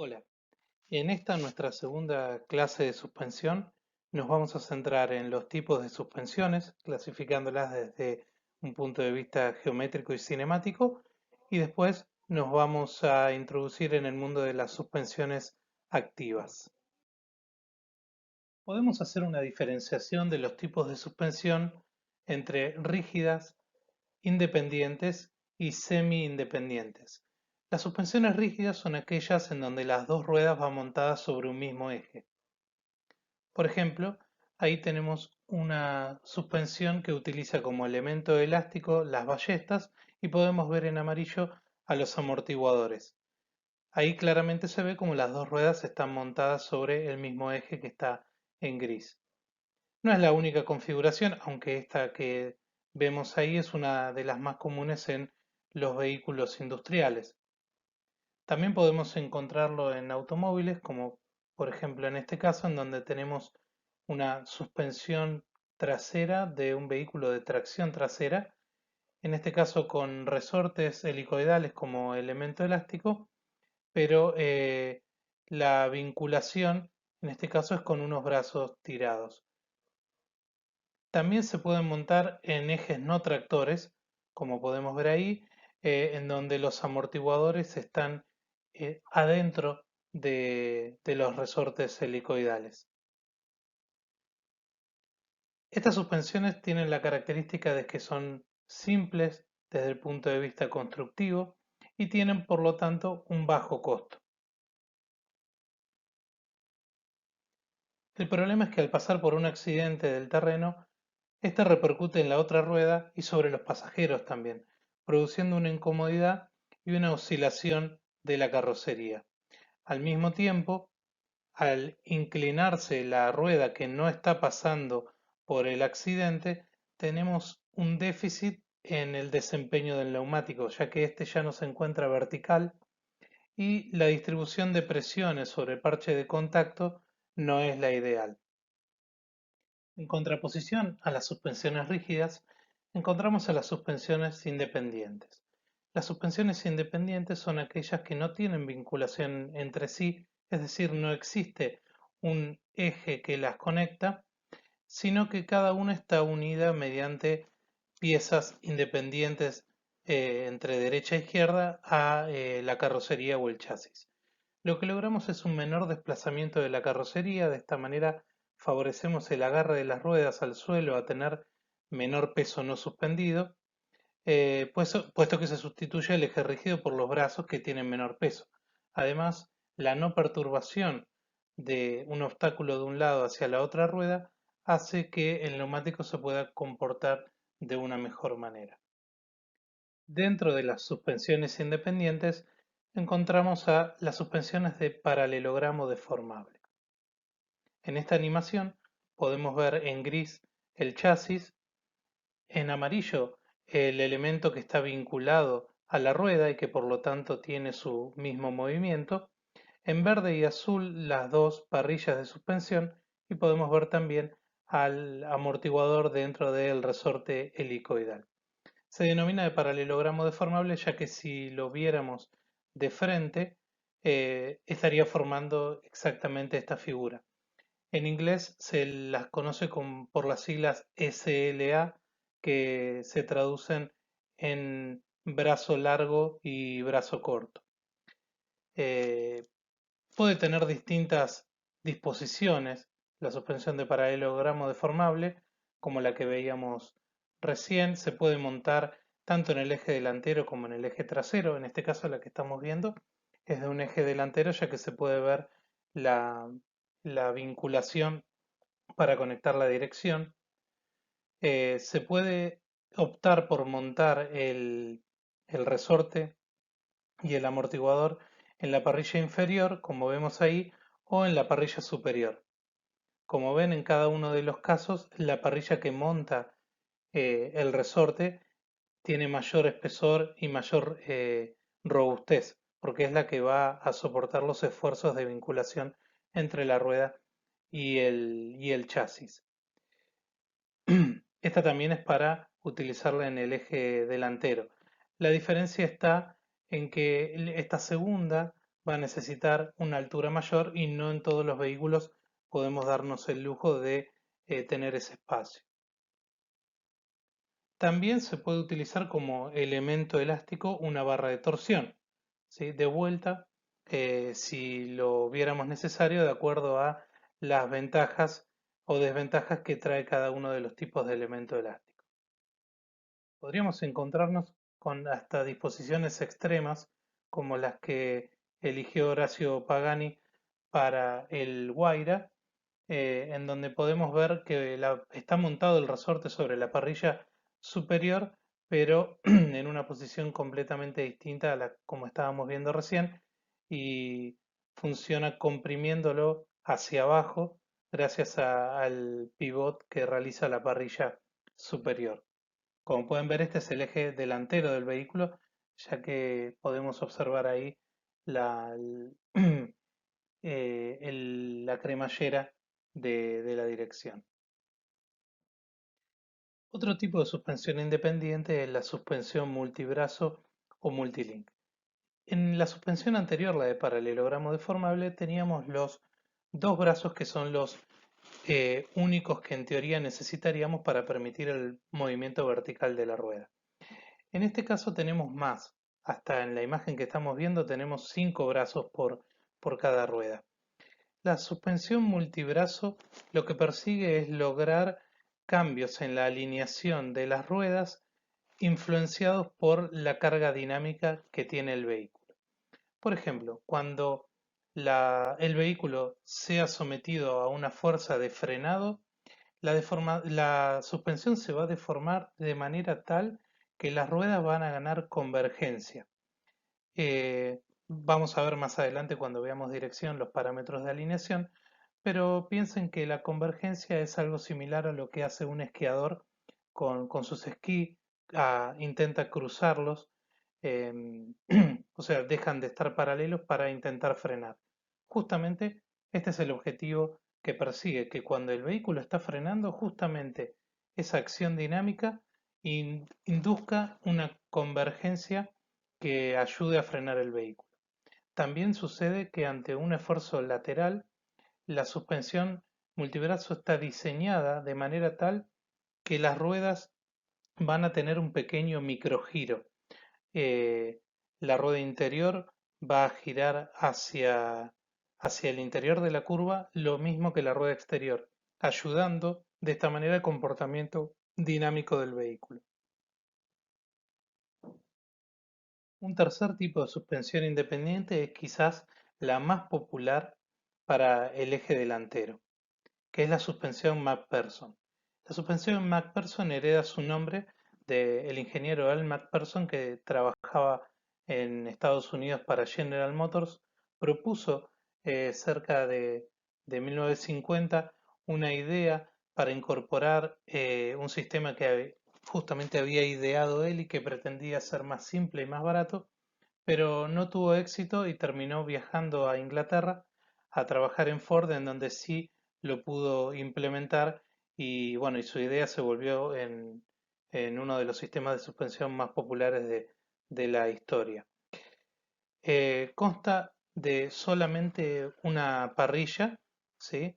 Hola, en esta nuestra segunda clase de suspensión nos vamos a centrar en los tipos de suspensiones, clasificándolas desde un punto de vista geométrico y cinemático, y después nos vamos a introducir en el mundo de las suspensiones activas. Podemos hacer una diferenciación de los tipos de suspensión entre rígidas, independientes y semi-independientes. Las suspensiones rígidas son aquellas en donde las dos ruedas van montadas sobre un mismo eje. Por ejemplo, ahí tenemos una suspensión que utiliza como elemento elástico las ballestas y podemos ver en amarillo a los amortiguadores. Ahí claramente se ve como las dos ruedas están montadas sobre el mismo eje que está en gris. No es la única configuración, aunque esta que vemos ahí es una de las más comunes en los vehículos industriales. También podemos encontrarlo en automóviles, como por ejemplo en este caso, en donde tenemos una suspensión trasera de un vehículo de tracción trasera, en este caso con resortes helicoidales como elemento elástico, pero la vinculación en este caso es con unos brazos tirados. También se pueden montar en ejes no tractores, como podemos ver ahí, en donde los amortiguadores están adentro de los resortes helicoidales. Estas suspensiones tienen la característica de que son simples desde el punto de vista constructivo y tienen por lo tanto un bajo costo. El problema es que al pasar por un accidente del terreno, este repercute en la otra rueda y sobre los pasajeros también, produciendo una incomodidad y una oscilación de la carrocería. Al mismo tiempo, al inclinarse la rueda que no está pasando por el accidente, tenemos un déficit en el desempeño del neumático, ya que este ya no se encuentra vertical y la distribución de presiones sobre el parche de contacto no es la ideal. En contraposición a las suspensiones rígidas, encontramos a las suspensiones independientes. Las suspensiones independientes son aquellas que no tienen vinculación entre sí, es decir, no existe un eje que las conecta, sino que cada una está unida mediante piezas independientes entre derecha e izquierda a la carrocería o el chasis. Lo que logramos es un menor desplazamiento de la carrocería, de esta manera favorecemos el agarre de las ruedas al suelo a tener menor peso no suspendido, puesto que se sustituye el eje rígido por los brazos que tienen menor peso. Además, la no perturbación de un obstáculo de un lado hacia la otra rueda hace que el neumático se pueda comportar de una mejor manera. Dentro de las suspensiones independientes encontramos a las suspensiones de paralelogramo deformable. En esta animación podemos ver en gris el chasis, en amarillo el elemento que está vinculado a la rueda y que por lo tanto tiene su mismo movimiento, en verde y azul las dos parrillas de suspensión y podemos ver también al amortiguador dentro del resorte helicoidal. Se denomina de paralelogramo deformable ya que si lo viéramos de frente estaría formando exactamente esta figura. En inglés se las conoce por las siglas SLA que se traducen en brazo largo y brazo corto. Eh, Puede tener distintas disposiciones la suspensión de paralelogramo deformable, como la que veíamos recién, se puede montar tanto en el eje delantero como en el eje trasero. En este caso la que estamos viendo es de un eje delantero, ya que se puede ver la, la vinculación para conectar la dirección. Se puede optar por montar el resorte y el amortiguador en la parrilla inferior, como vemos ahí, o en la parrilla superior. Como ven en cada uno de los casos, la parrilla que monta el resorte tiene mayor espesor y mayor robustez, porque es la que va a soportar los esfuerzos de vinculación entre la rueda y el chasis. Esta también es para utilizarla en el eje delantero. La diferencia está en que esta segunda va a necesitar una altura mayor y no en todos los vehículos podemos darnos el lujo de tener ese espacio. También se puede utilizar como elemento elástico una barra de torsión, ¿sí? De vuelta, si lo viéramos necesario, de acuerdo a las ventajas o desventajas que trae cada uno de los tipos de elemento elástico. Podríamos encontrarnos con hasta disposiciones extremas como las que eligió Horacio Pagani para el Guaira, en donde podemos ver que está montado el resorte sobre la parrilla superior, pero en una posición completamente distinta a la como estábamos viendo recién, y funciona comprimiéndolo hacia abajo gracias al pivot que realiza la parrilla superior. Como pueden ver, este es el eje delantero del vehículo, ya que podemos observar ahí la, la cremallera de la dirección. Otro tipo de suspensión independiente es la suspensión multibrazo o multilink. En la suspensión anterior, la de paralelogramo deformable, teníamos los dos brazos que son los únicos que en teoría necesitaríamos para permitir el movimiento vertical de la rueda. En este caso tenemos más. Hasta en la imagen que estamos viendo tenemos 5 brazos por cada rueda. La suspensión multibrazo lo que persigue es lograr cambios en la alineación de las ruedas influenciados por la carga dinámica que tiene el vehículo. Por ejemplo, cuando el vehículo sea sometido a una fuerza de frenado, la suspensión se va a deformar de manera tal que las ruedas van a ganar convergencia. Vamos a ver más adelante cuando veamos dirección los parámetros de alineación, pero piensen que la convergencia es algo similar a lo que hace un esquiador con sus esquí, intenta cruzarlos, em, o sea, dejan de estar paralelos para intentar frenar. Justamente este es el objetivo que persigue, que cuando el vehículo está frenando, justamente esa acción dinámica induzca una convergencia que ayude a frenar el vehículo. También sucede que ante un esfuerzo lateral, la suspensión multibrazo está diseñada de manera tal que las ruedas van a tener un pequeño microgiro. Eh, la rueda interior va a girar hacia el interior de la curva lo mismo que la rueda exterior, ayudando de esta manera el comportamiento dinámico del vehículo. Un tercer tipo de suspensión independiente es quizás la más popular para el eje delantero, que es la suspensión McPherson. La suspensión McPherson hereda su nombre del ingeniero Al McPherson, que trabajaba en Estados Unidos para General Motors. Propuso cerca de 1950 una idea para incorporar un sistema que justamente había ideado él y que pretendía ser más simple y más barato, pero no tuvo éxito y terminó viajando a Inglaterra a trabajar en Ford, en donde sí lo pudo implementar y bueno, y su idea se volvió en uno de los sistemas de suspensión más populares de la historia. Consta de solamente una parrilla, ¿sí?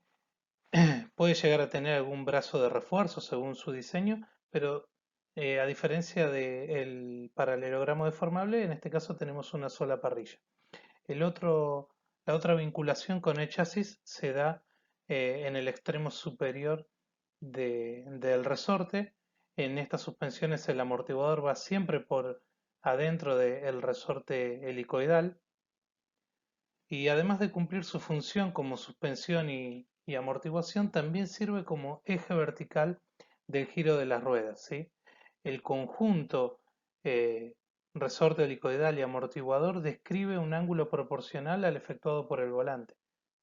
Puede llegar a tener algún brazo de refuerzo según su diseño, pero a diferencia del paralelogramo deformable, en este caso tenemos una sola parrilla. El otro, la otra vinculación con el chasis se da en el extremo superior del resorte. En estas suspensiones el amortiguador va siempre por adentro del resorte helicoidal y además de cumplir su función como suspensión y amortiguación, también sirve como eje vertical del giro de las ruedas, ¿sí? El conjunto eh, resorte helicoidal y amortiguador describe un ángulo proporcional al efectuado por el volante.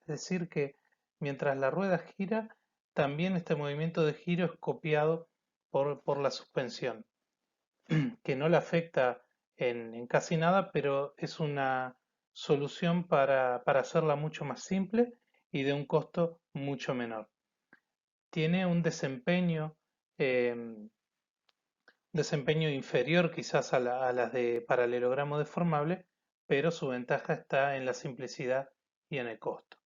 Es decir, que mientras la rueda gira, también este movimiento de giro es copiado por la suspensión, que no le afecta en casi nada, pero es una solución para hacerla mucho más simple y de un costo mucho menor. Tiene un desempeño inferior quizás a las de paralelogramo deformable, pero su ventaja está en la simplicidad y en el costo.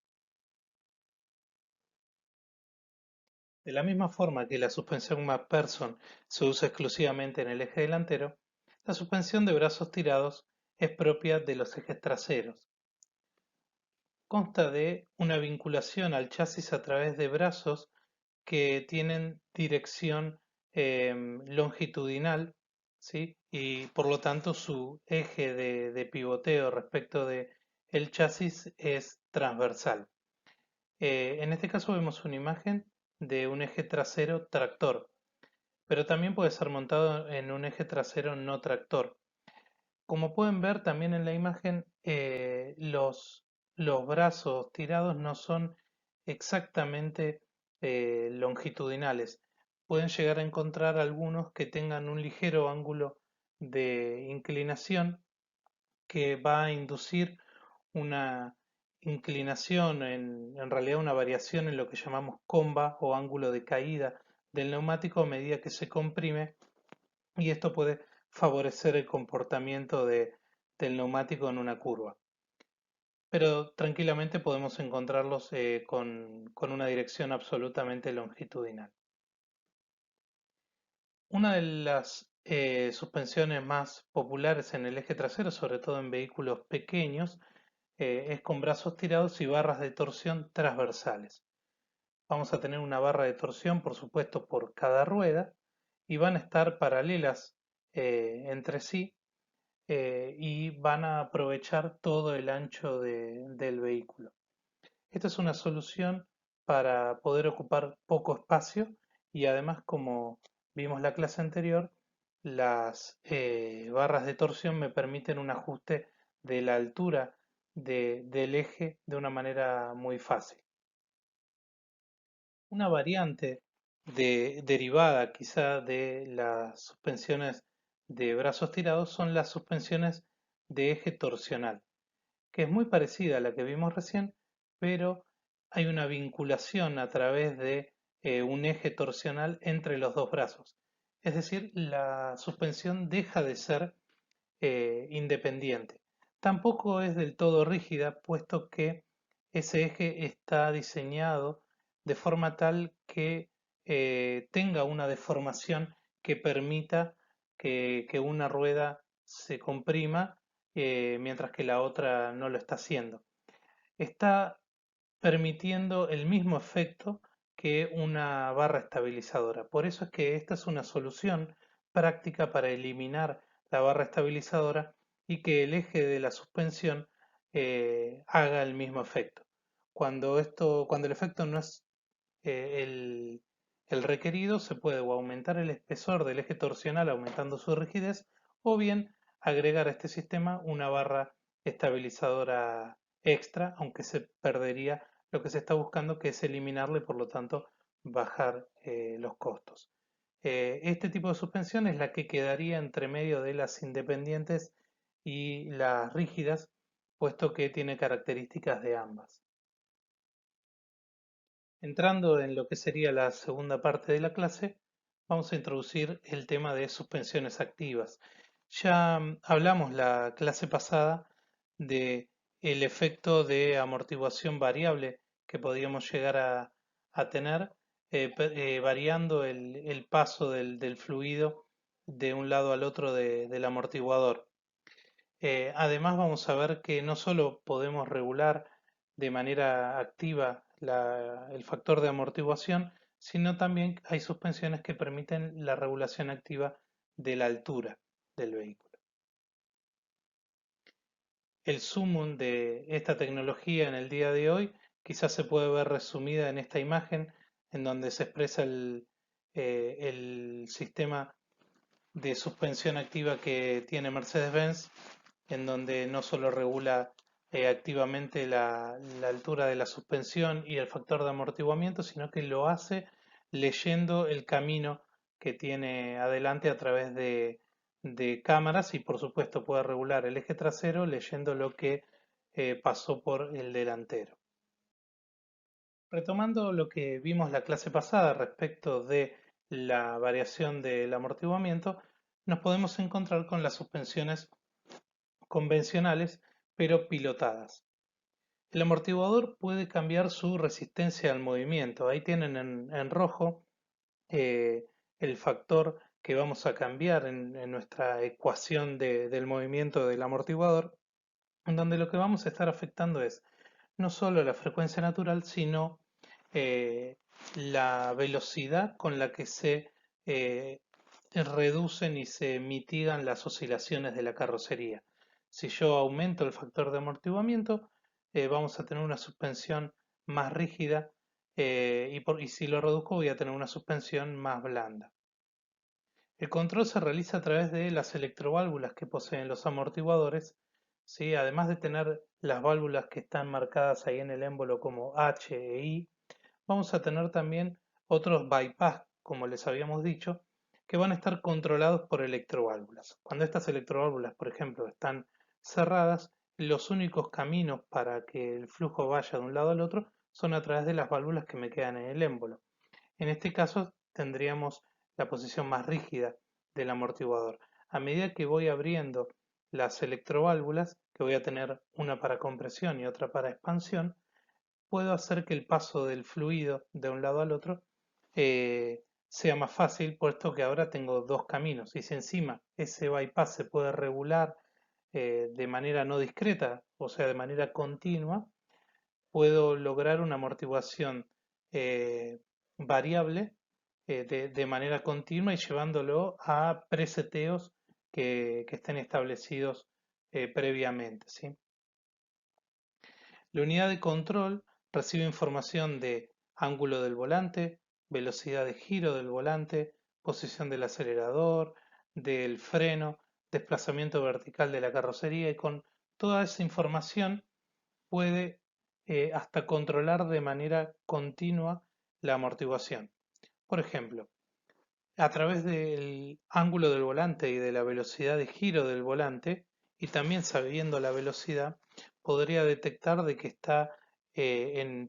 De la misma forma que la suspensión McPherson se usa exclusivamente en el eje delantero, la suspensión de brazos tirados es propia de los ejes traseros. Consta de una vinculación al chasis a través de brazos que tienen dirección longitudinal, ¿sí? Y por lo tanto su eje de pivoteo respecto de el chasis es transversal. En este caso vemos una imagen de un eje trasero tractor, pero también puede ser montado en un eje trasero no tractor. Como pueden ver también en la imagen, los brazos tirados no son exactamente longitudinales. Pueden llegar a encontrar algunos que tengan un ligero ángulo de inclinación que va a inducir una inclinación, en realidad una variación en lo que llamamos comba o ángulo de caída del neumático a medida que se comprime, y esto puede favorecer el comportamiento del neumático en una curva. Pero tranquilamente podemos encontrarlos con una dirección absolutamente longitudinal. Una de las suspensiones más populares en el eje trasero, sobre todo en vehículos pequeños, es con brazos tirados y barras de torsión transversales. Vamos a tener una barra de torsión, por supuesto, por cada rueda, y van a estar paralelas entre sí, y van a aprovechar todo el ancho del vehículo. Esta es una solución para poder ocupar poco espacio, y además, como vimos la clase anterior, las barras de torsión me permiten un ajuste de la altura del eje de una manera muy fácil. Una variante derivada quizá de las suspensiones de brazos tirados son las suspensiones de eje torsional, que es muy parecida a la que vimos recién, pero hay una vinculación a través de un eje torsional entre los dos brazos. Es decir, la suspensión deja de ser independiente. Tampoco es del todo rígida, puesto que ese eje está diseñado de forma tal que tenga una deformación que permita que una rueda se comprima, mientras que la otra no lo está haciendo. Está permitiendo el mismo efecto que una barra estabilizadora. Por eso es que esta es una solución práctica para eliminar la barra estabilizadora y que el eje de la suspensión haga el mismo efecto. Cuando el efecto no es el requerido, se puede o aumentar el espesor del eje torsional aumentando su rigidez, o bien agregar a este sistema una barra estabilizadora extra, aunque se perdería lo que se está buscando, que es eliminarlo y por lo tanto bajar los costos. Este tipo de suspensión es la que quedaría entre medio de las independientes y las rígidas, puesto que tiene características de ambas. Entrando en lo que sería la segunda parte de la clase, vamos a introducir el tema de suspensiones activas. Ya hablamos la clase pasada de el efecto de amortiguación variable que podíamos llegar a tener, variando el paso del fluido de un lado al otro del amortiguador. Además vamos a ver que no solo podemos regular de manera activa el factor de amortiguación, sino también hay suspensiones que permiten la regulación activa de la altura del vehículo. El sumum de esta tecnología en el día de hoy quizás se puede ver resumida en esta imagen, en donde se expresa el sistema de suspensión activa que tiene Mercedes-Benz, en donde no solo regula activamente la altura de la suspensión y el factor de amortiguamiento, sino que lo hace leyendo el camino que tiene adelante a través de cámaras, y por supuesto puede regular el eje trasero leyendo lo que pasó por el delantero. Retomando lo que vimos la clase pasada respecto de la variación del amortiguamiento, nos podemos encontrar con las suspensiones convencionales pero pilotadas. El amortiguador puede cambiar su resistencia al movimiento. Ahí tienen en rojo eh, el factor que vamos a cambiar en nuestra ecuación del movimiento del amortiguador, en donde lo que vamos a estar afectando es no solo la frecuencia natural, sino eh, la velocidad con la que se eh, reducen y se mitigan las oscilaciones de la carrocería. Si yo aumento el factor de amortiguamiento, vamos a tener una suspensión más rígida y si lo reduzco voy a tener una suspensión más blanda. El control se realiza a través de las electroválvulas que poseen los amortiguadores, ¿sí? Además de tener las válvulas que están marcadas ahí en el émbolo como H e I, vamos a tener también otros bypass, como les habíamos dicho, que van a estar controlados por electroválvulas. Cuando estas electroválvulas, por ejemplo, están cerradas, los únicos caminos para que el flujo vaya de un lado al otro son a través de las válvulas que me quedan en el émbolo. En este caso tendríamos la posición más rígida del amortiguador. A medida que voy abriendo las electroválvulas, que voy a tener una para compresión y otra para expansión, puedo hacer que el paso del fluido de un lado al otro sea más fácil, puesto que ahora tengo dos caminos. Y si encima ese bypass se puede regular de manera no discreta, o sea, de manera continua, puedo lograr una amortiguación eh, variable de manera continua y llevándolo a preseteos que estén establecidos previamente, ¿sí? La unidad de control recibe información de ángulo del volante, velocidad de giro del volante, posición del acelerador, del freno, desplazamiento vertical de la carrocería y con toda esa información puede hasta controlar de manera continua la amortiguación. Por ejemplo, a través del ángulo del volante y de la velocidad de giro del volante, y también sabiendo la velocidad, podría detectar de que está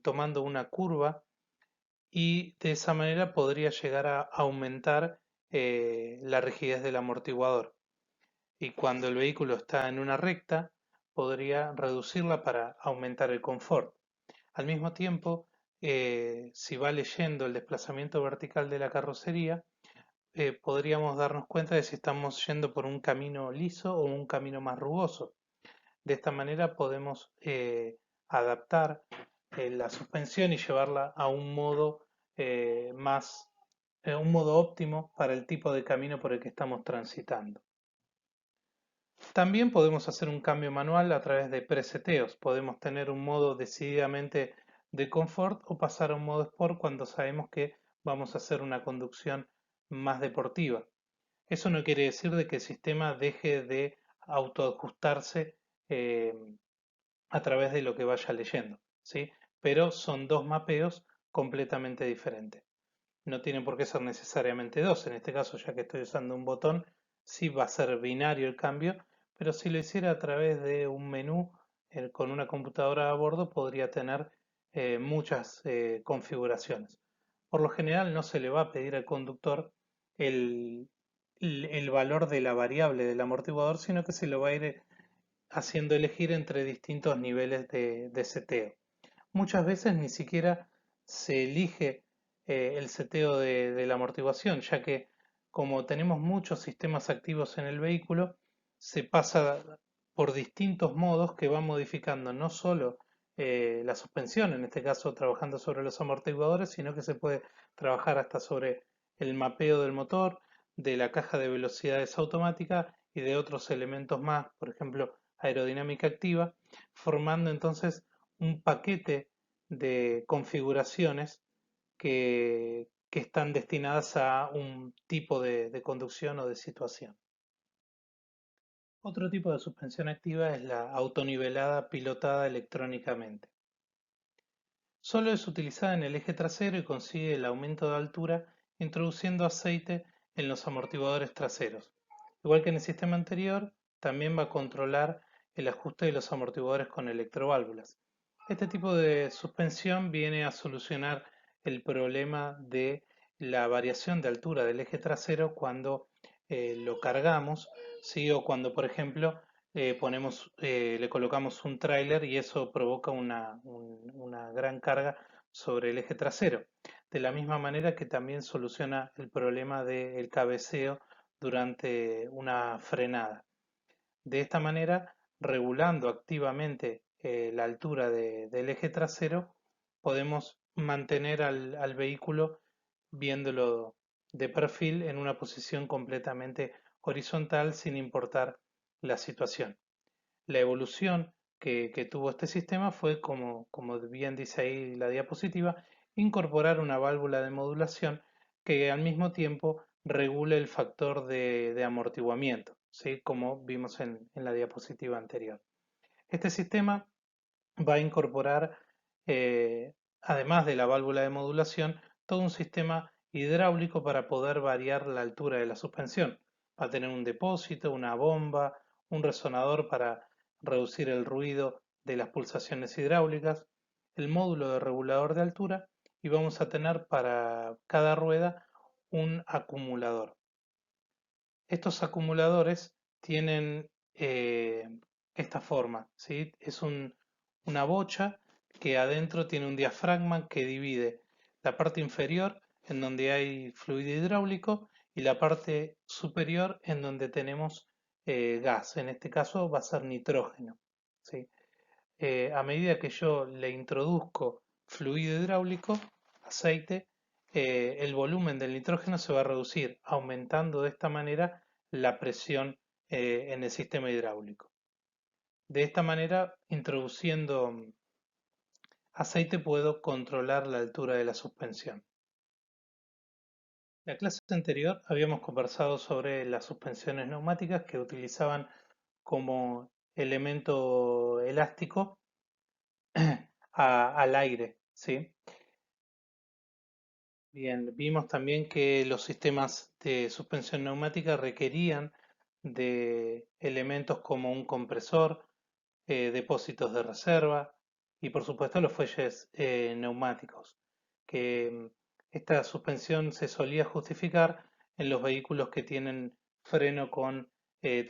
tomando una curva y de esa manera podría llegar a aumentar la rigidez del amortiguador. Y cuando el vehículo está en una recta, podría reducirla para aumentar el confort. Al mismo tiempo, si va leyendo el desplazamiento vertical de la carrocería, podríamos darnos cuenta de si estamos yendo por un camino liso o un camino más rugoso. De esta manera podemos adaptar la suspensión y llevarla a un modo un modo óptimo para el tipo de camino por el que estamos transitando. También podemos hacer un cambio manual a través de preseteos. Podemos tener un modo decididamente de confort o pasar a un modo sport cuando sabemos que vamos a hacer una conducción más deportiva. Eso no quiere decir de que el sistema deje de autoajustarse eh, a través de lo que vaya leyendo, ¿sí? Pero son dos mapeos completamente diferentes. No tiene por qué ser necesariamente dos. En este caso, ya que estoy usando un botón, sí va a ser binario el cambio, pero si lo hiciera a través de un menú con una computadora a bordo, podría tener muchas configuraciones. Por lo general, no se le va a pedir al conductor el, el valor de la variable del amortiguador, sino que se lo va a ir haciendo elegir entre distintos niveles de seteo. Muchas veces ni siquiera se elige el seteo de la amortiguación, ya que como tenemos muchos sistemas activos en el vehículo, se pasa por distintos modos que van modificando no solo la suspensión, en este caso trabajando sobre los amortiguadores, sino que se puede trabajar hasta sobre el mapeo del motor, de la caja de velocidades automática y de otros elementos más, por ejemplo, aerodinámica activa, formando entonces un paquete de configuraciones que están destinadas a un tipo de conducción o de situación. Otro tipo de suspensión activa es la autonivelada pilotada electrónicamente. Solo es utilizada en el eje trasero y consigue el aumento de altura introduciendo aceite en los amortiguadores traseros. Igual que en el sistema anterior, también va a controlar el ajuste de los amortiguadores con electroválvulas. Este tipo de suspensión viene a solucionar el problema de la variación de altura del eje trasero cuando lo cargamos, ¿sí? O cuando, por ejemplo, le colocamos un tráiler y eso provoca una gran carga sobre el eje trasero. De la misma manera que también soluciona el problema del cabeceo durante una frenada. De esta manera, regulando activamente la altura del eje trasero, podemos mantener al vehículo viéndolo de perfil en una posición completamente horizontal sin importar la situación. La evolución que tuvo este sistema fue, como bien dice ahí la diapositiva, incorporar una válvula de modulación que al mismo tiempo regule el factor de amortiguamiento, ¿sí? Como vimos en la diapositiva anterior. Este sistema va a incorporar, eh, además de la válvula de modulación, todo un sistema hidráulico para poder variar la altura de la suspensión. Va a tener un depósito, una bomba, un resonador para reducir el ruido de las pulsaciones hidráulicas, el módulo de regulador de altura y vamos a tener para cada rueda un acumulador. Estos acumuladores tienen esta forma, ¿sí? Es una bocha que adentro tiene un diafragma que divide la parte inferior en donde hay fluido hidráulico y la parte superior en donde tenemos gas. En este caso va a ser nitrógeno, ¿sí? A medida que yo le introduzco fluido hidráulico, aceite, el volumen del nitrógeno se va a reducir, aumentando de esta manera la presión en el sistema hidráulico. De esta manera, introduciendo aceite, puedo controlar la altura de la suspensión. En la clase anterior habíamos conversado sobre las suspensiones neumáticas que utilizaban como elemento elástico al aire, ¿sí? Bien, vimos también que los sistemas de suspensión neumática requerían de elementos como un compresor, depósitos de reserva y por supuesto los fuelles neumáticos, que esta suspensión se solía justificar en los vehículos que tienen freno con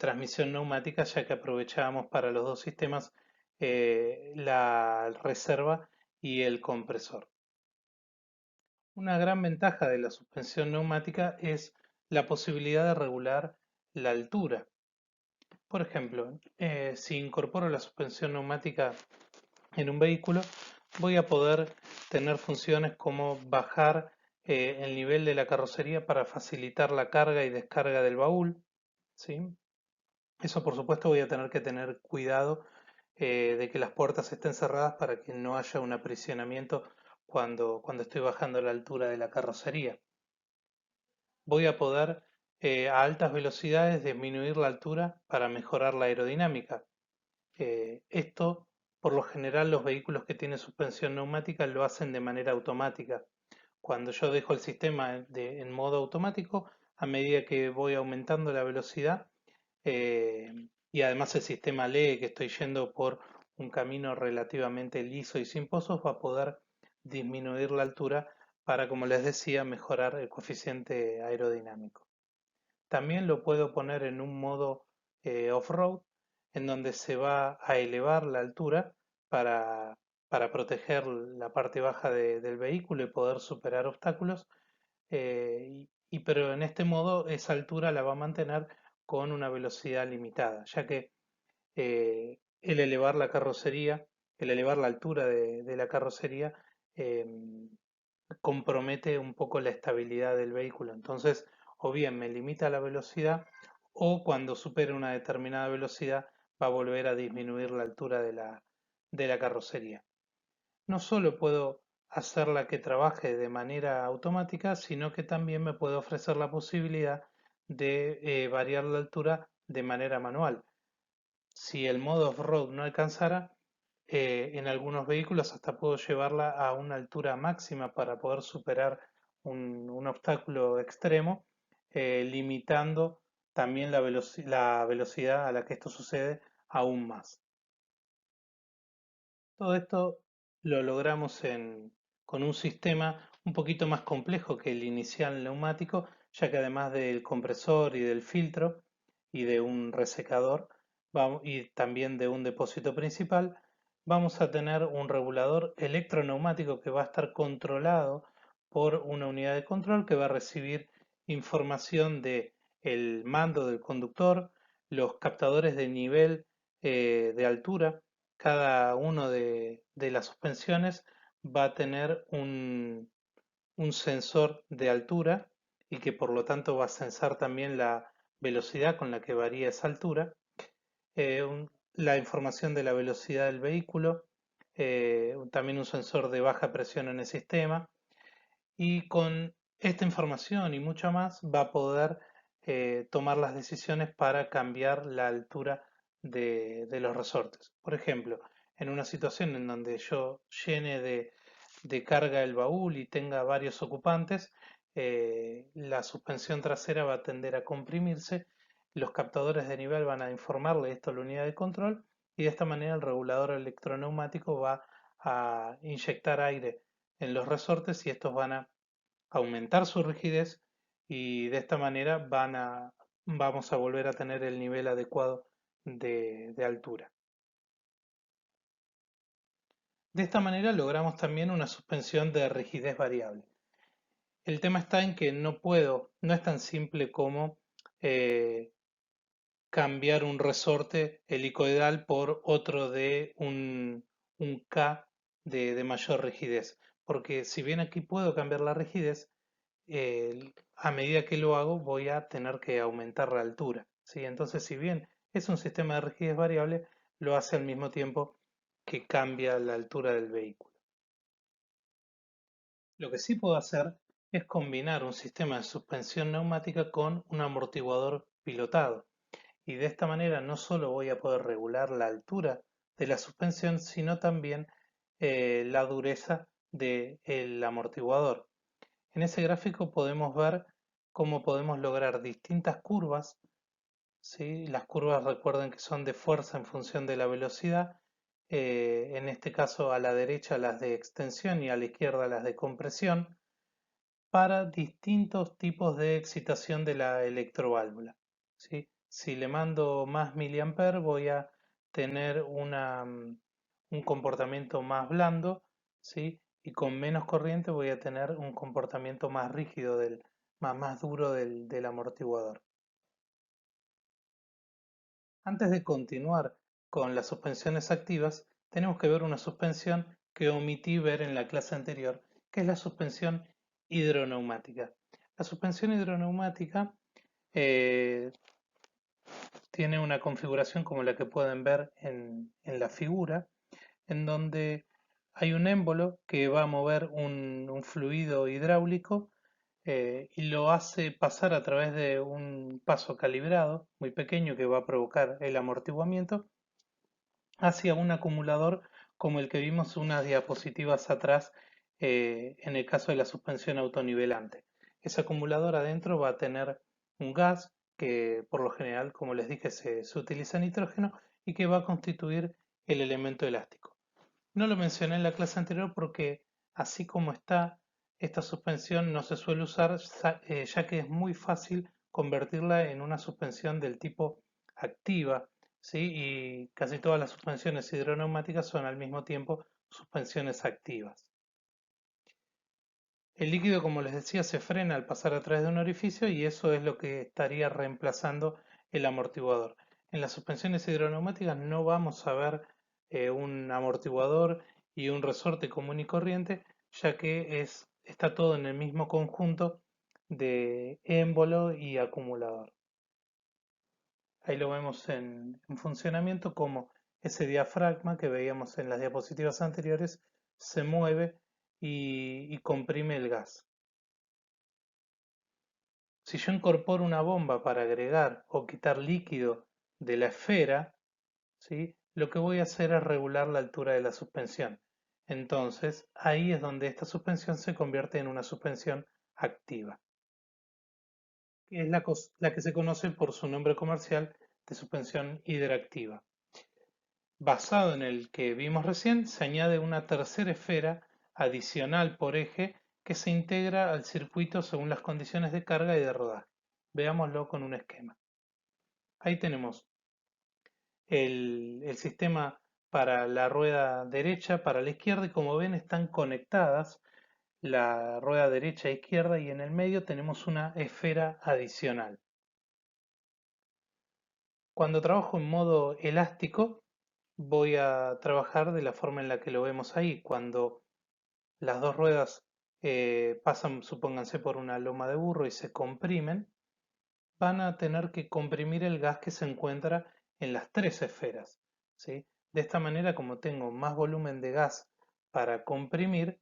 transmisión neumática, ya que aprovechábamos para los dos sistemas la reserva y el compresor. Una gran ventaja de la suspensión neumática es la posibilidad de regular la altura. Por ejemplo, si incorporo la suspensión neumática en un vehículo, voy a poder tener funciones como bajar el nivel de la carrocería para facilitar la carga y descarga del baúl, ¿sí? Eso por supuesto voy a tener que tener cuidado de que las puertas estén cerradas para que no haya un aprisionamiento cuando estoy bajando la altura de la carrocería. Voy a poder a altas velocidades disminuir la altura para mejorar la aerodinámica. Esto, por lo general, los vehículos que tienen suspensión neumática lo hacen de manera automática. Cuando yo dejo el sistema en modo automático, a medida que voy aumentando la velocidad, y además el sistema lee que estoy yendo por un camino relativamente liso y sin pozos, va a poder disminuir la altura para, como les decía, mejorar el coeficiente aerodinámico. También lo puedo poner en un modo off-road, en donde se va a elevar la altura para, para proteger la parte baja del vehículo y poder superar obstáculos. Pero en este modo esa altura la va a mantener con una velocidad limitada, ya que el elevar la carrocería, el elevar la altura de la carrocería, compromete un poco la estabilidad del vehículo. Entonces, o bien me limita la velocidad, o cuando supere una determinada velocidad va a volver a disminuir la altura de la carrocería. No solo puedo hacerla que trabaje de manera automática, sino que también me puede ofrecer la posibilidad de variar la altura de manera manual. Si el modo off-road no alcanzara, en algunos vehículos hasta puedo llevarla a una altura máxima para poder superar un obstáculo extremo, limitando también la velocidad a la que esto sucede aún más. Todo esto lo logramos con un sistema un poquito más complejo que el inicial neumático, ya que además del compresor y del filtro y de un resecador, y también de un depósito principal, vamos a tener un regulador electroneumático que va a estar controlado por una unidad de control que va a recibir información de el mando del conductor, los captadores de nivel de altura. Cada uno de las suspensiones va a tener un sensor de altura y que por lo tanto va a sensar también la velocidad con la que varía esa altura, la información de la velocidad del vehículo, también un sensor de baja presión en el sistema, y con esta información y mucha más va a poder tomar las decisiones para cambiar la altura de los resortes. Por ejemplo, en una situación en donde yo llene de carga el baúl y tenga varios ocupantes, la suspensión trasera va a tender a comprimirse, los captadores de nivel van a informarle esto a la unidad de control y de esta manera el regulador electroneumático va a inyectar aire en los resortes y estos van a aumentar su rigidez y de esta manera vamos a volver a tener el nivel adecuado de altura. De esta manera logramos también una suspensión de rigidez variable. El tema está en que no es tan simple como eh, cambiar un resorte helicoidal por otro de un K de mayor rigidez. Porque si bien aquí puedo cambiar la rigidez, a medida que lo hago voy a tener que aumentar la altura, ¿sí? Entonces, si bien es un sistema de rigidez variable, lo hace al mismo tiempo que cambia la altura del vehículo. Lo que sí puedo hacer es combinar un sistema de suspensión neumática con un amortiguador pilotado. Y de esta manera no solo voy a poder regular la altura de la suspensión, sino también la dureza del amortiguador. En ese gráfico podemos ver cómo podemos lograr distintas curvas, ¿sí? Las curvas recuerden que son de fuerza en función de la velocidad, en este caso a la derecha las de extensión y a la izquierda las de compresión, para distintos tipos de excitación de la electroválvula, ¿sí? Si le mando más miliamperes voy a tener un comportamiento más blando, ¿sí? Y con menos corriente voy a tener un comportamiento más rígido, más duro del amortiguador. Antes de continuar con las suspensiones activas, tenemos que ver una suspensión que omití ver en la clase anterior, que es la suspensión hidroneumática. La suspensión hidroneumática eh, tiene una configuración como la que pueden ver en la figura, en donde hay un émbolo que va a mover un fluido hidráulico y lo hace pasar a través de un paso calibrado muy pequeño que va a provocar el amortiguamiento hacia un acumulador como el que vimos unas diapositivas atrás en el caso de la suspensión autonivelante. Ese acumulador adentro va a tener un gas que por lo general, como les dije, se utiliza nitrógeno y que va a constituir el elemento elástico. No lo mencioné en la clase anterior porque así como está, esta suspensión no se suele usar ya que es muy fácil convertirla en una suspensión del tipo activa, ¿sí? Y casi todas las suspensiones hidroneumáticas son al mismo tiempo suspensiones activas. El líquido, como les decía, se frena al pasar a través de un orificio y eso es lo que estaría reemplazando el amortiguador. En las suspensiones hidroneumáticas no vamos a ver un amortiguador y un resorte común y corriente, ya que está todo en el mismo conjunto de émbolo y acumulador. Ahí lo vemos en funcionamiento como ese diafragma que veíamos en las diapositivas anteriores se mueve y comprime el gas. Si yo incorporo una bomba para agregar o quitar líquido de la esfera, ¿sí? Lo que voy a hacer es regular la altura de la suspensión. Entonces, ahí es donde esta suspensión se convierte en una suspensión activa, que es la que se conoce por su nombre comercial de suspensión hidractiva. Basado en el que vimos recién, se añade una tercera esfera adicional por eje que se integra al circuito según las condiciones de carga y de rodaje. Veámoslo con un esquema. Ahí tenemos el sistema para la rueda derecha, para la izquierda, y como ven están conectadas la rueda derecha e izquierda, y en el medio tenemos una esfera adicional. Cuando trabajo en modo elástico, voy a trabajar de la forma en la que lo vemos ahí. Cuando las dos ruedas pasan, supónganse, por una loma de burro y se comprimen, van a tener que comprimir el gas que se encuentra en las tres esferas, ¿sí? De esta manera, como tengo más volumen de gas para comprimir,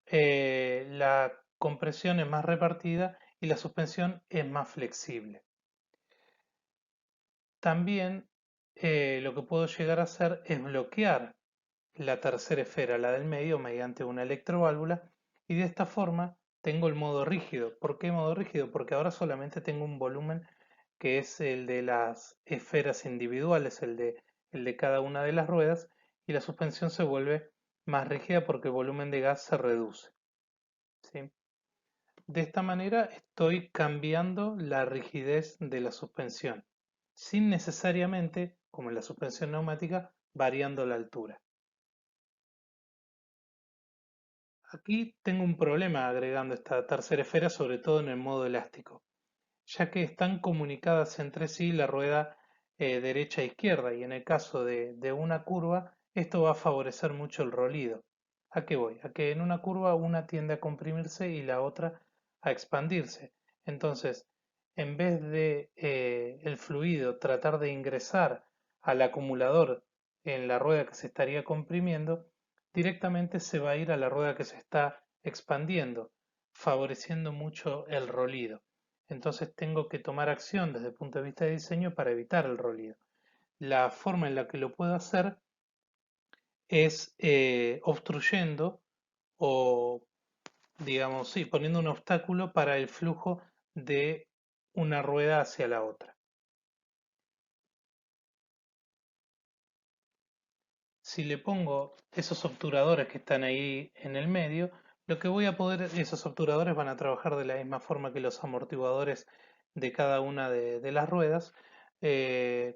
la compresión es más repartida y la suspensión es más flexible. También lo que puedo llegar a hacer es bloquear la tercera esfera, la del medio, mediante una electroválvula, y de esta forma tengo el modo rígido. ¿Por qué modo rígido? Porque ahora solamente tengo un volumen que es el de las esferas individuales, el de cada una de las ruedas, y la suspensión se vuelve más rígida porque el volumen de gas se reduce, ¿sí? De esta manera estoy cambiando la rigidez de la suspensión, sin necesariamente, como en la suspensión neumática, variando la altura. Aquí tengo un problema agregando esta tercera esfera, sobre todo en el modo elástico, ya que están comunicadas entre sí la rueda derecha e izquierda, y en el caso de una curva, esto va a favorecer mucho el rolido. ¿A qué voy? A que en una curva una tiende a comprimirse y la otra a expandirse. Entonces, en vez de el fluido tratar de ingresar al acumulador en la rueda que se estaría comprimiendo, directamente se va a ir a la rueda que se está expandiendo, favoreciendo mucho el rolido. Entonces tengo que tomar acción desde el punto de vista de diseño para evitar el rolido. La forma en la que lo puedo hacer es obstruyendo o, digamos, sí, poniendo un obstáculo para el flujo de una rueda hacia la otra. Si le pongo esos obturadores que están ahí en el medio, lo que voy a poder, esos obturadores van a trabajar de la misma forma que los amortiguadores de cada una de las ruedas.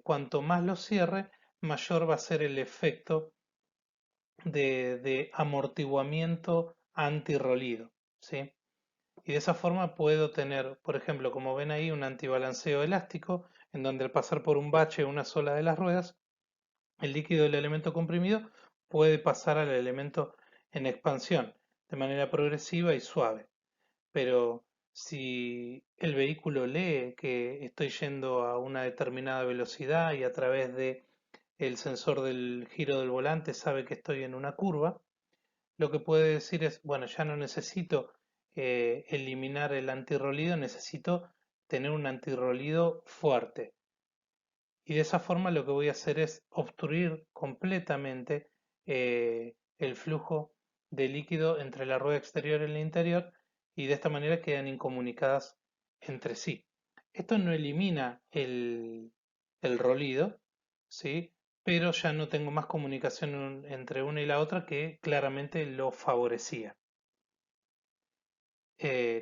Cuanto más los cierre, mayor va a ser el efecto de amortiguamiento antirrolido, ¿sí? Y de esa forma puedo tener, por ejemplo, como ven ahí, un antibalanceo elástico, en donde al pasar por un bache una sola de las ruedas, el líquido del elemento comprimido puede pasar al elemento en expansión de manera progresiva y suave. Pero si el vehículo lee que estoy yendo a una determinada velocidad y a través de el sensor del giro del volante sabe que estoy en una curva, lo que puede decir es, bueno, ya no necesito eliminar el antirrolido, necesito tener un antirrolido fuerte. Y de esa forma lo que voy a hacer es obstruir completamente el flujo de líquido entre la rueda exterior y la interior, y de esta manera quedan incomunicadas entre sí. Esto no elimina el rolido, ¿sí? Pero ya no tengo más comunicación entre una y la otra, que claramente lo favorecía.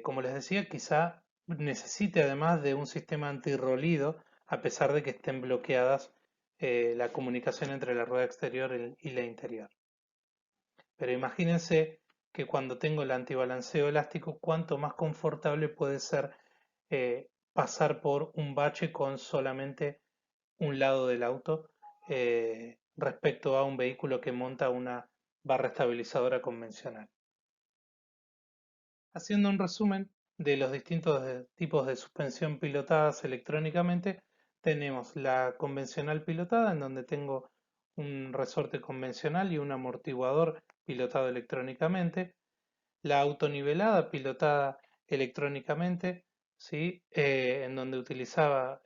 Como les decía, quizá necesite además de un sistema antirrolido, a pesar de que estén bloqueadas la comunicación entre la rueda exterior y la interior. Pero imagínense que cuando tengo el antibalanceo elástico, cuánto más confortable puede ser pasar por un bache con solamente un lado del auto, respecto a un vehículo que monta una barra estabilizadora convencional. Haciendo un resumen de los distintos tipos de suspensión pilotadas electrónicamente, tenemos la convencional pilotada, en donde tengo un resorte convencional y un amortiguador pilotado electrónicamente; la autonivelada pilotada electrónicamente, ¿sí? En donde utilizaba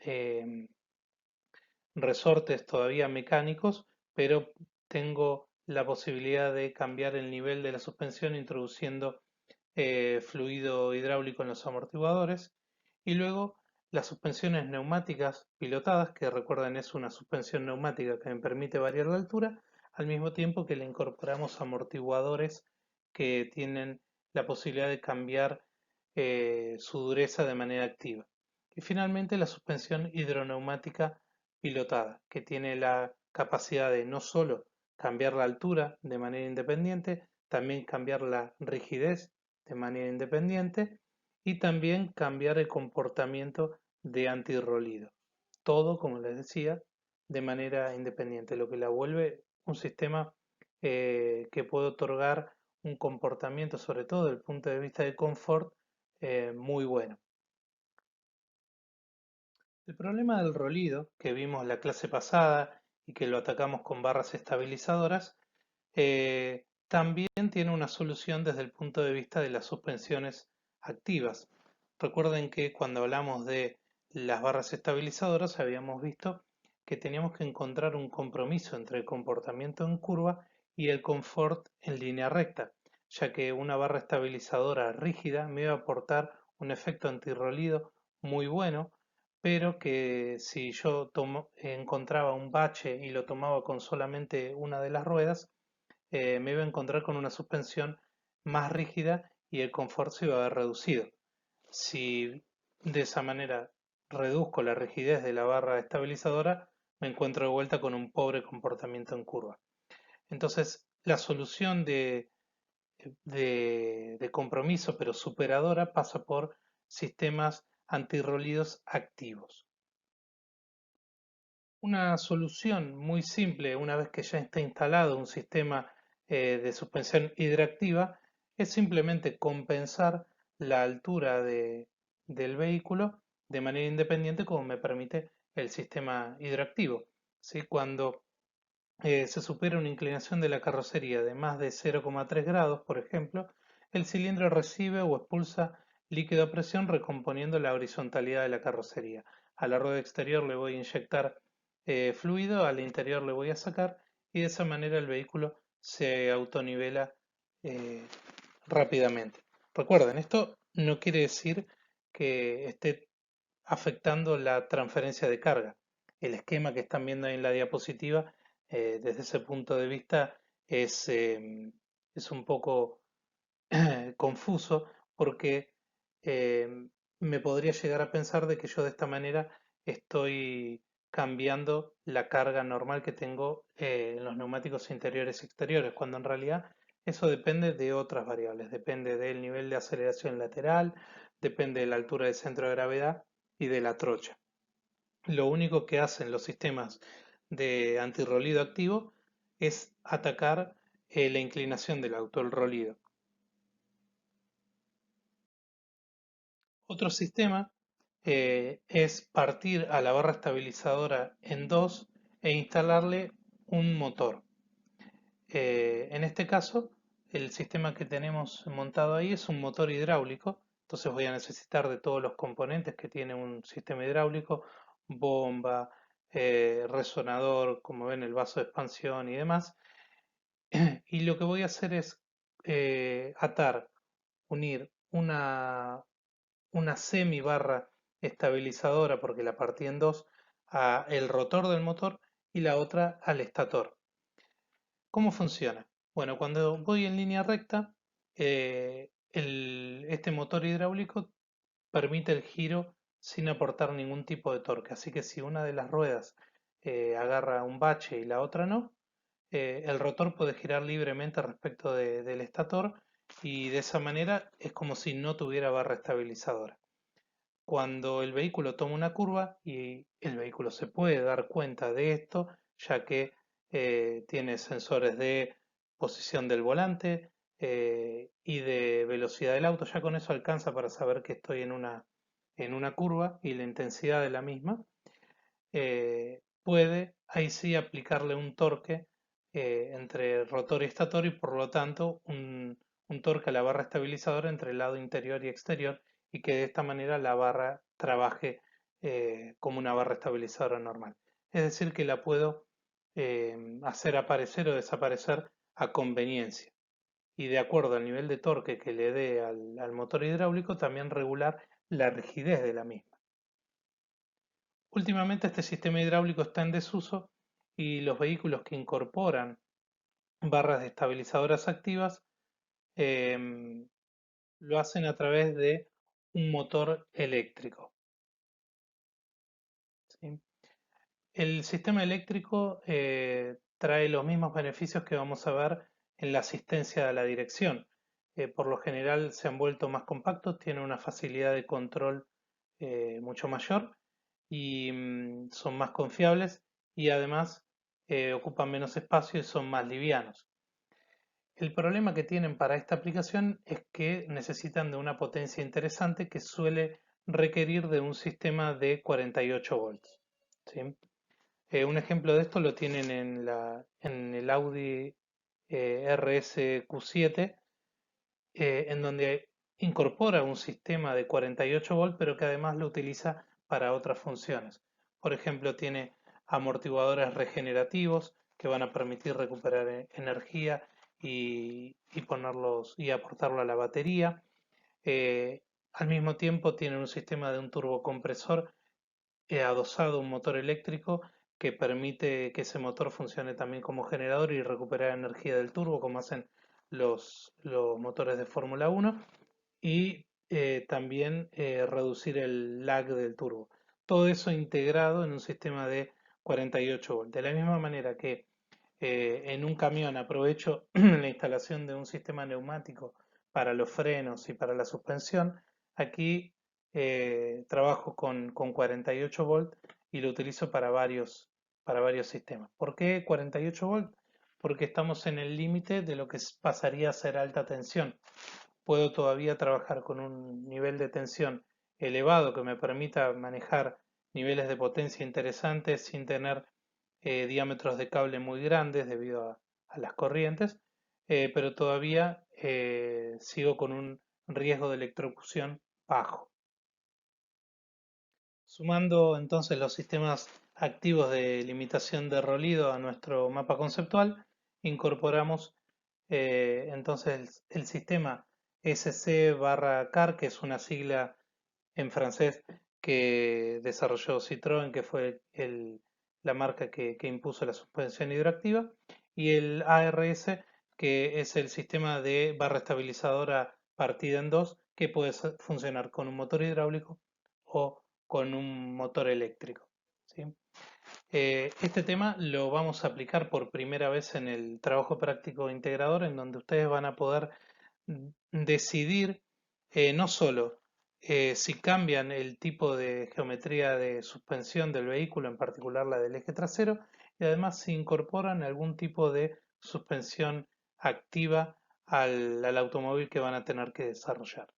resortes todavía mecánicos, pero tengo la posibilidad de cambiar el nivel de la suspensión introduciendo fluido hidráulico en los amortiguadores; y luego las suspensiones neumáticas pilotadas, que recuerden es una suspensión neumática que me permite variar la altura, al mismo tiempo que le incorporamos amortiguadores que tienen la posibilidad de cambiar su dureza de manera activa. Y finalmente la suspensión hidroneumática pilotada, que tiene la capacidad de no solo cambiar la altura de manera independiente, también cambiar la rigidez de manera independiente y también cambiar el comportamiento de antirrolido. Todo, como les decía, de manera independiente, lo que la vuelve un sistema que puede otorgar un comportamiento, sobre todo desde el punto de vista de confort, muy bueno. El problema del rolido, que vimos la clase pasada y que lo atacamos con barras estabilizadoras, también tiene una solución desde el punto de vista de las suspensiones activas. Recuerden que cuando hablamos de las barras estabilizadoras habíamos visto que teníamos que encontrar un compromiso entre el comportamiento en curva y el confort en línea recta, ya que una barra estabilizadora rígida me iba a aportar un efecto antirrolido muy bueno, pero que si yo encontraba un bache y lo tomaba con solamente una de las ruedas, me iba a encontrar con una suspensión más rígida y el confort se iba a ver reducido. Si de esa manera reduzco la rigidez de la barra estabilizadora, me encuentro de vuelta con un pobre comportamiento en curva. Entonces, la solución de compromiso, pero superadora, pasa por sistemas antirrolidos activos. Una solución muy simple, una vez que ya está instalado un sistema de suspensión hidroactiva, es simplemente compensar la altura del vehículo de manera independiente como me permite el sistema hidroactivo. ¿Sí? Cuando se supera una inclinación de la carrocería de más de 0,3 grados, por ejemplo, el cilindro recibe o expulsa líquido a presión recomponiendo la horizontalidad de la carrocería. A la rueda exterior le voy a inyectar fluido, al interior le voy a sacar y de esa manera el vehículo se autonivela eh, rápidamente. Recuerden, esto no quiere decir que esté afectando la transferencia de carga. El esquema que están viendo ahí en la diapositiva, desde ese punto de vista, es un poco confuso porque me podría llegar a pensar de que yo de esta manera estoy cambiando la carga normal que tengo en los neumáticos interiores y exteriores, cuando en realidad eso depende de otras variables, depende del nivel de aceleración lateral, depende de la altura del centro de gravedad y de la trocha. Lo único que hacen los sistemas de antirrolido activo es atacar la inclinación del auto, el rolido. Otro sistema es partir a la barra estabilizadora en dos e instalarle un motor. En este caso, el sistema que tenemos montado ahí es un motor hidráulico, entonces voy a necesitar de todos los componentes que tiene un sistema hidráulico, bomba, resonador, como ven, el vaso de expansión y demás. Y lo que voy a hacer es atar, unir una semi barra estabilizadora, porque la partí en dos, a el rotor del motor y la otra al estator. ¿Cómo funciona? Bueno, cuando voy en línea recta, este motor hidráulico permite el giro sin aportar ningún tipo de torque. Así que si una de las ruedas agarra un bache y la otra no, el rotor puede girar libremente respecto del estator y de esa manera es como si no tuviera barra estabilizadora. Cuando el vehículo toma una curva y el vehículo se puede dar cuenta de esto, ya que tiene sensores de posición del volante y de velocidad del auto, ya con eso alcanza para saber que estoy en una curva y la intensidad de la misma, puede ahí sí aplicarle un torque entre rotor y estator y por lo tanto un torque a la barra estabilizadora entre el lado interior y exterior y que de esta manera la barra trabaje como una barra estabilizadora normal. Es decir, que la puedo hacer aparecer o desaparecer a conveniencia y de acuerdo al nivel de torque que le dé al motor hidráulico también regular la rigidez de la misma. Últimamente este sistema hidráulico está en desuso y los vehículos que incorporan barras estabilizadoras activas em, lo hacen a través de un motor eléctrico. ¿Sí? El sistema eléctrico trae los mismos beneficios que vamos a ver en la asistencia a la dirección. Por lo general se han vuelto más compactos, tienen una facilidad de control mucho mayor y son más confiables y además ocupan menos espacio y son más livianos. El problema que tienen para esta aplicación es que necesitan de una potencia interesante que suele requerir de un sistema de 48 volts. ¿Sí? Un ejemplo de esto lo tienen en el Audi RS Q7, en donde incorpora un sistema de 48 volts, pero que además lo utiliza para otras funciones. Por ejemplo, tiene amortiguadores regenerativos que van a permitir recuperar energía y ponerlos y aportarlo a la batería. Al mismo tiempo tiene un sistema de un turbocompresor adosado a un motor eléctrico que permite que ese motor funcione también como generador y recuperar energía del turbo, como hacen los motores de Fórmula 1, y también reducir el lag del turbo. Todo eso integrado en un sistema de 48 volts. De la misma manera que en un camión aprovecho la instalación de un sistema neumático para los frenos y para la suspensión, aquí trabajo con 48 volts y lo utilizo para varios sistemas. ¿Por qué 48 volts? Porque estamos en el límite de lo que pasaría a ser alta tensión. Puedo todavía trabajar con un nivel de tensión elevado que me permita manejar niveles de potencia interesantes sin tener diámetros de cable muy grandes debido a las corrientes, pero todavía sigo con un riesgo de electrocución bajo. Sumando entonces los sistemas activos de limitación de rolido a nuestro mapa conceptual, incorporamos entonces el sistema SC/CAR, que es una sigla en francés que desarrolló Citroën, que fue la marca que impuso la suspensión hidroactiva, y el ARS, que es el sistema de barra estabilizadora partida en dos, que puede funcionar con un motor hidráulico o con un motor eléctrico. ¿Sí? Este tema lo vamos a aplicar por primera vez en el trabajo práctico integrador, en donde ustedes van a poder decidir no solo si cambian el tipo de geometría de suspensión del vehículo, en particular la del eje trasero, y además si incorporan algún tipo de suspensión activa al automóvil que van a tener que desarrollar.